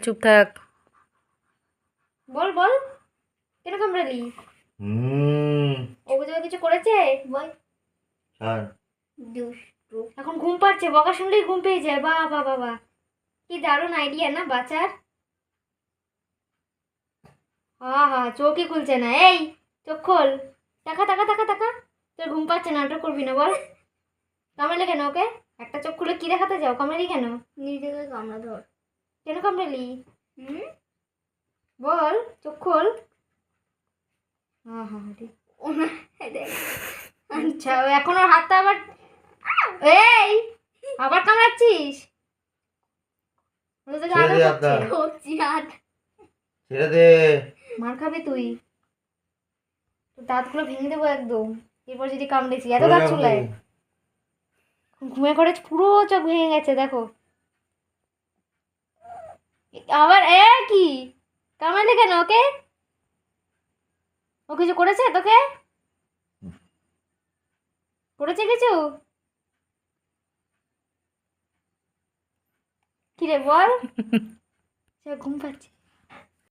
চুপ থাক। বল বল, কেন কামড়ালি? ও বুঝে কিছু করেছে? বল। এখন ঘুম পাচ্ছে, বকা শুনলেই ঘুম পেয়ে যায়। বাবা বাবা, কি দারুণ আইডিয়া না বাচ্চার। হা চোখই খুলছে না। এই চোখ খোল, টাকা টাকা টাকা টাকা। তোর ঘুম পাচ্ছে, নাটক করবি না। বল, কামড়ালে কেন ওকে? একটা চোখ খুলে কি দেখাতে যাও? কামড়ালি কেন? নিজেকে কামড়া ধর। কেন কামড়ালি? বল, চোখ খোল। হ্যাঁ ঠিক। আচ্ছা, এখন ওর হাতটা আবার, এই আবার কামড়াচ্ছিস? মার খাবি তুই, দাঁতগুলো ভেঙে দেবো একদম। এরপর যদি কামড়েছি, এত দাঁত চুলায়। ঘুমে করে পুরো চোখ ভেঙে গেছে দেখো। আবার কি কামড়ালি কেন ওকে? ও কিছু করেছে তোকে? করেছে কিছু? কিরে বল। ঘুম পাচ্ছে।